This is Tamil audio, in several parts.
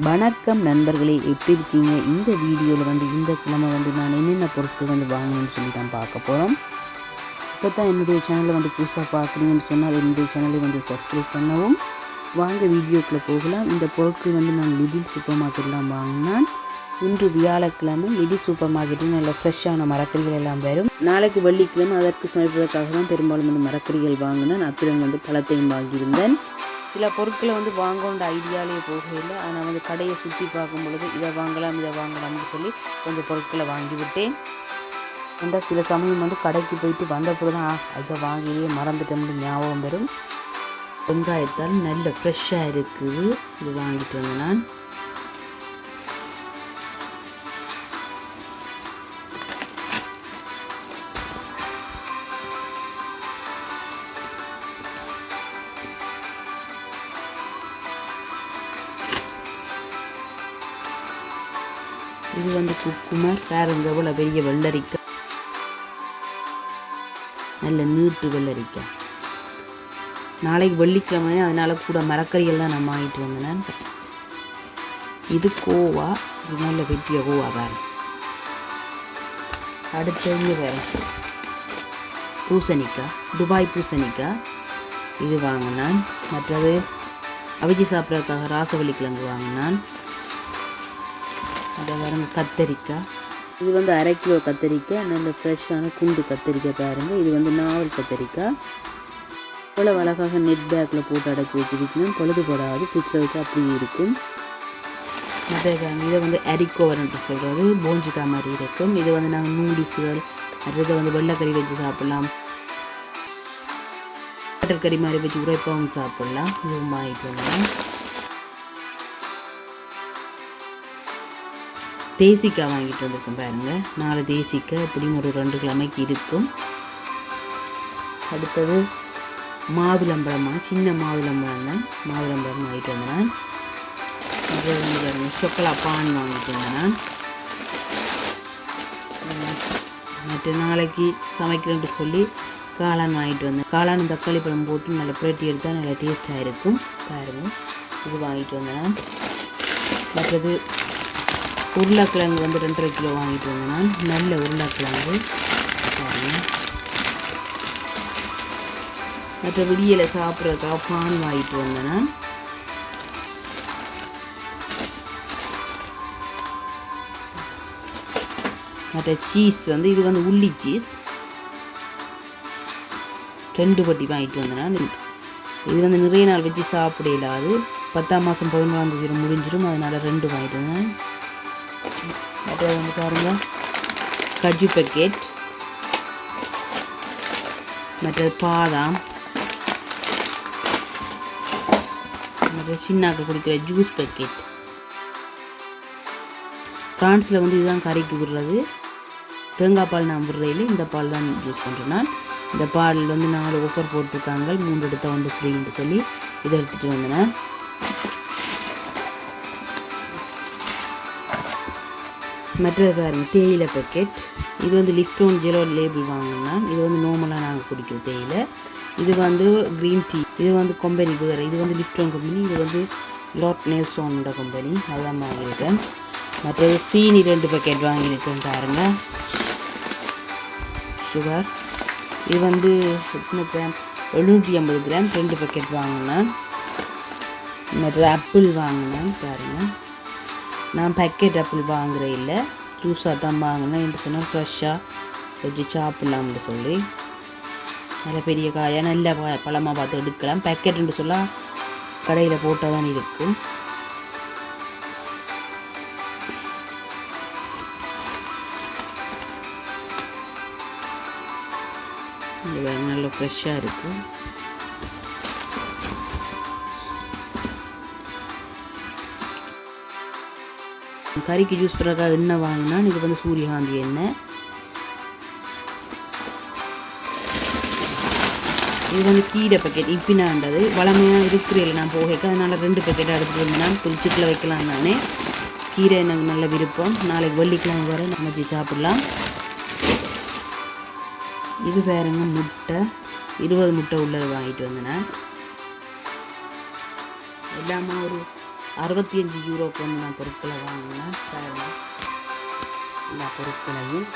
வணக்கம் நண்பர்களே, எப்படி இருக்கீங்க? இந்த வீடியோவில் இந்த கிழமை நான் என்னென்ன பொருட்கள் வாங்கணும்னு சொல்லி தான் பார்க்க போகிறோம். இப்போ தான் என்னுடைய சேனலை புதுசாக பார்க்குறீங்கன்னு சொன்னால் என்னுடைய சேனலை சப்ஸ்கிரைப் பண்ணவும். வாங்க வீடியோக்குள்ளே போகலாம். இந்த பொருட்கள் நான் லிடில் சூப்பர் மார்க்கெட்லாம் வாங்கினான். இன்று வியாழக்கிழமை லிடில் சூப்பர் மார்க்கெட்டில் நல்ல ஃப்ரெஷ்ஷான மரக்கறிகள் எல்லாம் வரும். நாளைக்கு வெள்ளிக்கிழமை அதற்கு சமைப்பதற்காக தான் பெரும்பாலும் மரக்கறிகள் வாங்கினேன். அத்துடன் பழத்தையும் வாங்கியிருந்தேன். சில பொருட்களை வாங்கணுன்ற ஐடியாலே போகவில்லை. ஆனால் கடையை சுற்றி பார்க்கும் பொழுது இதை வாங்கலாம்னு சொல்லி கொஞ்சம் பொருட்களை வாங்கிவிட்டேன். ஏன்னா சில சமயம் கடைக்கு போயிட்டு வந்தபோது தான் இதை வாங்கியே மறந்துட்டோம்னு ஞாபகம் வரும். வெங்காயத்தால் நல்ல ஃப்ரெஷ்ஷாக இருக்குது. இது வாங்கிட்டு வந்தேன் நான். இது குக்குமர் பாருங்க, எவ்வளோ பெரிய வெள்ளரிக்காய், நல்ல நீட்டு வெள்ளரிக்காய். நாளைக்கு வெள்ளிக்கிழமை, அதனால் கூட மரக்கறிகள் தான் நான் வாங்கிட்டு வந்தேன். இது கோவா, இது நல்ல பெரிய கோவா வேறு. அடுத்தது வேறு பூசணிக்காய், துபாய் பூசணிக்காய், இது வாங்கினான். மற்றது அவிச்சி சாப்பிட்றதுக்காக ராசவள்ளிக்கிழங்கு வாங்கினான். அதை பாருங்க, கத்தரிக்காய், இது 1/2 கிலோ கத்தரிக்காய், நல்ல ஃப்ரெஷ்ஷான குண்டு கத்தரிக்காய் பாருங்கள். இது நாவல் கத்தரிக்காய். இவ்வளோ அழகாக நெட் பேக்கில் போட்டு அடைச்சி வச்சுருக்கணும். பழுதுபடாது, ஃப்ரிட்ஜில் வச்சு அப்படியே இருக்கும். மற்ற இதை அரிக்கோவர்ன்ட்டு சொல்கிறது, போஞ்சிக்காய் மாதிரி இருக்கும். இது நாங்கள் நூடில்ஸுகள், மற்றது வெள்ளைக்கறி வச்சு சாப்பிட்லாம், பட்டர் கறி மாதிரி வச்சு உரைப்பாவும் சாப்பிட்லாம். இதுவும் வாங்கிட்டு வந்தோம். தேசிக்காய் வாங்கிட்டு வந்திருக்கோம் பாருங்கள். 4 தேசிக்காய் எப்படியும் ஒரு 2 கிழமைக்கு இருக்கும். அடுத்தது மாதுளம்பழம், சின்ன மாதுளம்பழம் தான். மாதுளம்பழம் வாங்கிட்டு வந்தேன். அது சொக்கலா பான் வாங்கிட்டு வந்தேன். மற்ற நாளைக்கு சமைக்கிறேன்ட்டு சொல்லி காளான் வாங்கிட்டு வந்தேன். காளான் தக்காளி பழம் போட்டு நல்லா புரட்டி எடுத்தால் நல்லா டேஸ்ட்டாக இருக்கும் பாருங்கள். இது வாங்கிட்டு வந்தேன். மற்றது உருளைக்கிழங்கு 2.5 கிலோ வாங்கிட்டு வந்தேன். நல்ல உருளைக்கிழங்கு பாருங்கள். மற்ற விடியலை சாப்பிட்றதுக்காக பான் வாங்கிட்டு வந்தேன். மற்ற சீஸ் இது உள்ளி சீஸ் 2 பட்டி வாங்கிட்டு வந்தேன். இது நிறைய நாள் வச்சு சாப்பிட இல்லாது, 10ஆம் மாதம் 11ஆம் தேதி முடிஞ்சிடும். அதனால் 2 வாங்கிட்டு வந்தேன். அது பாருங்கள், கஜு பேக்கெட், மற்றது பாதாம், மற்ற சின்னாக்க குடிக்கிற ஜூஸ் பேக்கெட். ஃப்ரான்ஸில் இதுதான் கறிக்கு விடுறது. தேங்காய் பால் நான் விடுறையில் இந்த பால் தான் யூஸ் பண்ணுறேன் நான். இந்த பால் 4 ஆஃபர் போட்டிருக்காங்க, 3 எடுத்தால் 1 ஃப்ரீன்னு சொல்லி இதை எடுத்துகிட்டு வந்தேன். மற்றது பாருங்க, தேயிலை பேக்கெட். இது லிஃப்டோன் ஜெலோ லேபிள் வாங்கினா. இது நார்மலாக நாங்கள் குடிக்கிற தேயிலை. இது க்ரீன் டீ. இது கம்பெனி வேறு. இது லிஃப்டோன் கம்பெனி. இது லாட் நெல்சோனோட கம்பெனி. அதான் வாங்கியிருக்கேன். மற்றது சீனி 2 பேக்கெட் வாங்கியிருக்கேன் பாருங்க. சுகர் இது எத்தனை கிராம், 750 கிராம் 2 பேக்கெட் வாங்கினேன். மற்றது ஆப்பிள் வாங்கினேன் பாருங்கள். நான் பேக்கெட் ஆப்பிள் வாங்குறேன், இல்லை ஜூஸாக தான் வாங்கினேன். என்று சொன்னால் ஃப்ரெஷ்ஷாக வச்சு சாப்பிட்லாம்னு சொல்லி. நல்ல பெரிய காயாக நல்ல பழமாக பார்த்து எடுக்கலாம். பேக்கெட்டுன்னு சொல்ல கடையில் போட்டால் தான் இருக்கும். நல்ல ஃப்ரெஷ்ஷாக இருக்குது. கறிக்கு ஜூஸ் பண்ணுறதுக்காக எண்ணெய் வாங்கினா. இது சூரியகாந்தி எண்ணெய். இது கீரை பேக்கெட் இப்பினாண்டது வளமையாக இருக்கிறதில்ல நான் போகைக்கு, அதனால் 2 பேக்கெட்டாக எடுத்துகிட்டு வந்தேன். புளிச்சிட்டில் வைக்கலாம் நானே. கீரை எனக்கு நல்ல விருப்பம். நாளைக்கு வெள்ளிக்கிழமை வர சமைச்சி சாப்பிட்லாம். இது வேறுங்க முட்டை, 20 முட்டை உள்ளது வாங்கிட்டு வந்தேன். எல்லாமே ஒரு 65 யூரோக்கு வந்து நான் பொருட்களை வாங்கினேன். எல்லா பொருட்களையும்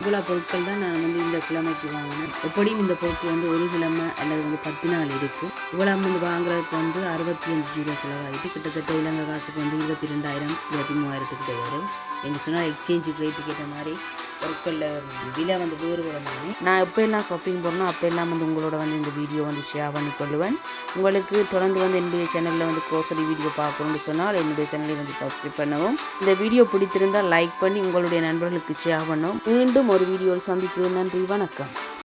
இவ்வளோ பொருட்கள் தான் நான் வந்து இந்த கிழமைக்கு வாங்கினேன். எப்படியும் இந்த பொருட்கள் வந்து ஒரு கிழமை அல்லது வந்து 10 நாள் இருக்கும். இவ்வளோ வந்து வாங்குறதுக்கு வந்து 65 யூரோ செலவாகிட்டு கிட்டத்தட்ட இலங்கை காசுக்கு வந்து 22,000 23,000 வரும். என்று சொன்னால் எக்ஸ்சேஞ்ச் ரேட்டுக்கு ஏற்ற மாதிரி பொருட்களில் விலை வந்து வேறுபடும் தானே. நான் எப்போ எல்லாம் ஷாப்பிங் போடணும் அப்போ எல்லாம் வந்து உங்களோட வந்து இந்த வீடியோ வந்து ஷேர் பண்ணிக்கொள்ளுவேன். உங்களுக்கு தொடர்ந்து வந்து என்னுடைய சேனலில் வந்து க்ரோசரி வீடியோ பார்க்கணும்னு சொன்னால் என்னுடைய சேனலை வந்து சப்ஸ்கிரைப் பண்ணவும். இந்த வீடியோ பிடித்திருந்தால் லைக் பண்ணி உங்களுடைய நண்பர்களுக்கு ஷேர் பண்ணவும். மீண்டும் ஒரு வீடியோவில் சந்திக்கிறேன். நன்றி, வணக்கம்.